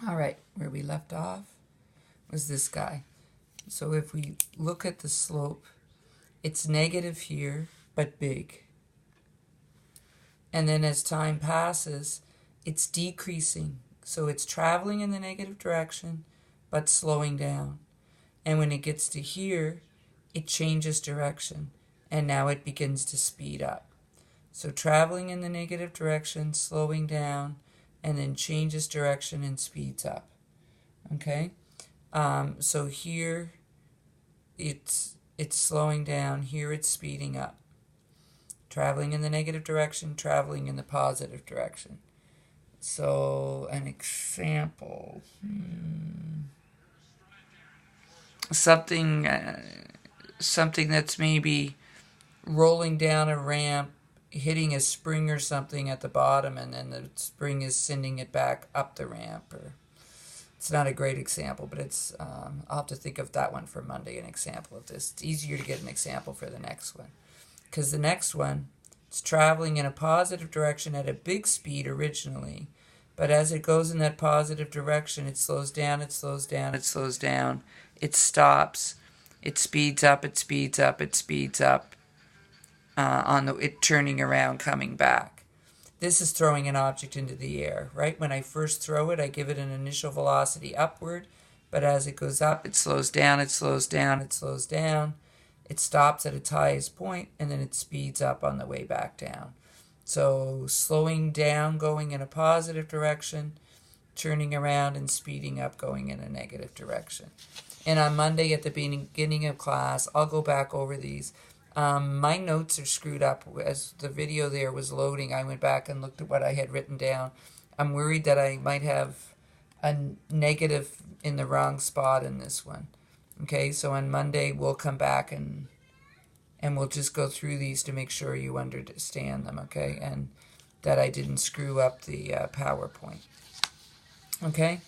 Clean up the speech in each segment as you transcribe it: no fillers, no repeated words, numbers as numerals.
All right, where we left off was this guy. So if we look at the slope, it's negative here, but big. And then as time passes, it's decreasing. So it's traveling in the negative direction, but slowing down. And when it gets to here, it changes direction. And now it begins to speed up. So traveling in the negative direction, slowing down, and then changes direction and speeds up. Okay? So here it's slowing down. Here it's speeding up. Traveling in the negative direction, traveling in the positive direction. So an example. Something that's maybe rolling down a ramp, hitting a spring or something at the bottom, and then the spring is sending it back up the ramp. Or it's not a great example, but it's I'll have to think of that one for Monday, an example of this. It's easier to get an example for the next one, because the next one, it's traveling in a positive direction at a big speed originally, but as it goes in that positive direction, it slows down, it slows down, it slows down, it stops, it speeds up, it speeds up, it speeds up, it turning around, coming back. This is throwing an object into the air, right? When I first throw it, I give it an initial velocity upward, but as it goes up, it slows down, it slows down, it slows down. It stops at its highest point, and then it speeds up on the way back down. So slowing down, going in a positive direction, turning around and speeding up, going in a negative direction. And on Monday at the beginning of class, I'll go back over these. My notes are screwed up. As the video there was loading, I went back and looked at what I had written down. I'm worried that I might have a negative in the wrong spot in this one. Okay, so on Monday we'll come back and we'll just go through these to make sure you understand them, okay? And that I didn't screw up the PowerPoint. Okay?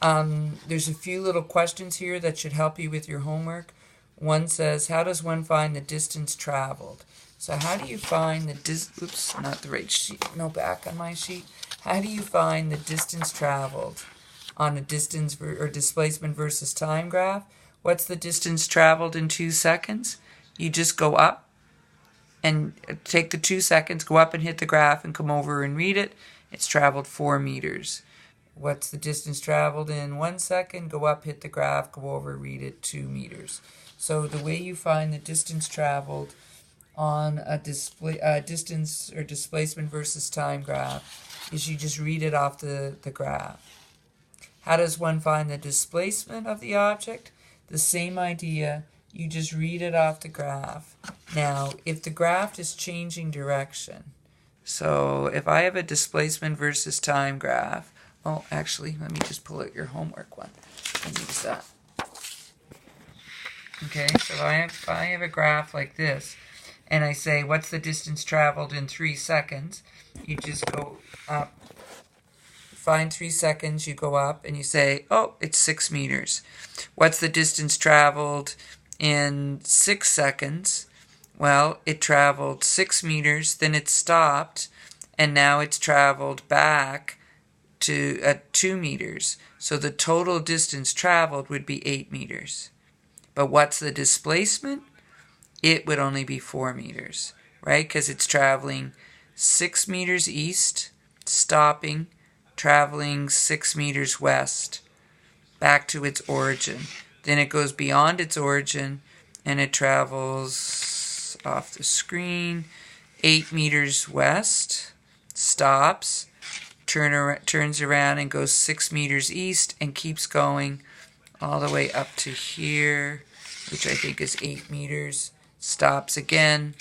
There's a few little questions here that should help you with your homework. One says, how does one find the distance traveled? So how do you find the oops, not the right sheet. No, back on my sheet. How do you find the distance traveled on a distance or displacement versus time graph? What's the distance traveled in 2 seconds? You just go up and take the 2 seconds, go up and hit the graph and come over and read it. It's traveled 4 meters. What's the distance traveled in 1 second? Go up, hit the graph, go over, read it, 2 meters. So the way you find the distance traveled on a distance or displacement versus time graph is you just read it off the graph. How does one find the displacement of the object? The same idea, you just read it off the graph. Now, if the graph is changing direction, so if I have a displacement versus time graph, oh, actually, let me just pull out your homework one and use that. Okay, so if I have a graph like this, and I say, what's the distance traveled in 3 seconds? You just go up, find 3 seconds, you go up, and you say, oh, it's 6 meters. What's the distance traveled in 6 seconds? Well, it traveled 6 meters, then it stopped, and now it's traveled back to at 2 meters. So the total distance traveled would be 8 meters. But what's the displacement? It would only be 4 meters, right? Because it's traveling 6 meters east, stopping, traveling 6 meters west, back to its origin. Then it goes beyond its origin, and it travels off the screen 8 meters west, stops, turns around and goes 6 meters east and keeps going all the way up to here, which I think is 8 meters, stops again,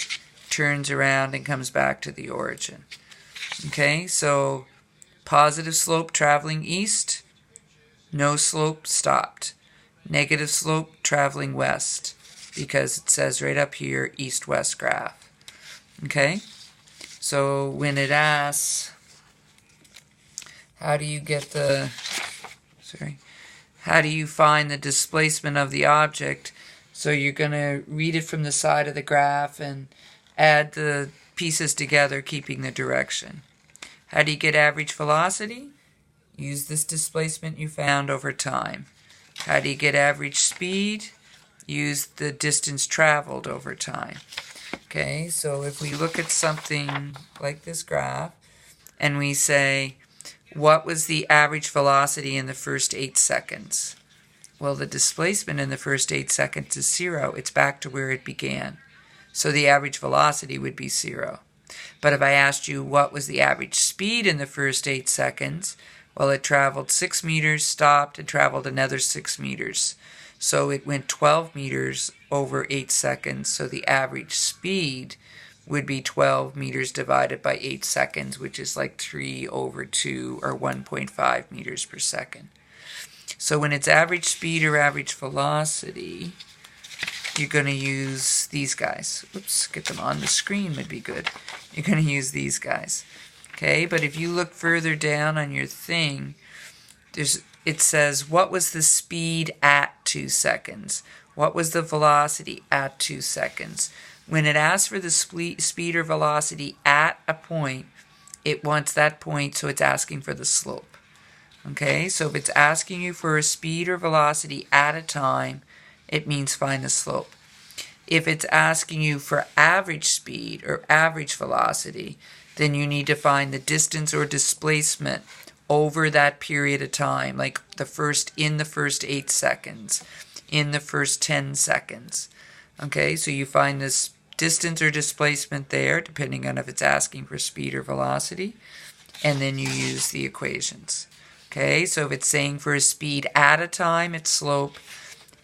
turns around and comes back to the origin. Okay, so positive slope traveling east, no slope stopped. Negative slope traveling west, because it says right up here, east-west graph. Okay, so when it asks, how do you get the, how do you find the displacement of the object? So you're going to read it from the side of the graph and add the pieces together, keeping the direction. How do you get average velocity? Use this displacement you found over time. How do you get average speed? Use the distance traveled over time. Okay, so if we look at something like this graph, and we say, what was the average velocity in the first 8 seconds? Well, the displacement in the first 8 seconds is 0. It's back to where it began. So the average velocity would be 0. But if I asked you what was the average speed in the first 8 seconds, well, it traveled 6 meters, stopped, and traveled another 6 meters. So it went 12 meters over 8 seconds. So the average speed would be 12 meters divided by 8 seconds, which is like 3 over 2 or 1.5 meters per second. So when it's average speed or average velocity, you're going to use these guys. Oops, get them on the screen would be good. You're going to use these guys. Okay, but if you look further down on your thing, it says, what was the speed at 2 seconds? What was the velocity at 2 seconds? When it asks for the speed or velocity at a point, it wants that point, so it's asking for the slope. Okay, so if it's asking you for a speed or velocity at a time, it means find the slope. If it's asking you for average speed or average velocity, then you need to find the distance or displacement over that period of time, like in the first 8 seconds, in the first 10 seconds. Okay, so you find this distance or displacement there, depending on if it's asking for speed or velocity, and then you use the equations. Okay, so if it's saying for a speed at a time, it's slope,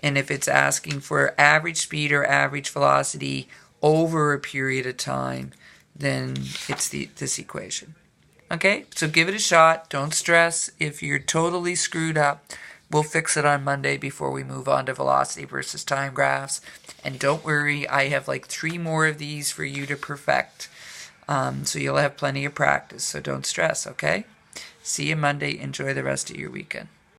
and if it's asking for average speed or average velocity over a period of time, then it's this equation. Okay, so give it a shot. Don't stress. If you're totally screwed up, we'll fix it on Monday before we move on to velocity versus time graphs. And don't worry, I have like 3 more of these for you to perfect. So you'll have plenty of practice, so don't stress, okay? See you Monday. Enjoy the rest of your weekend.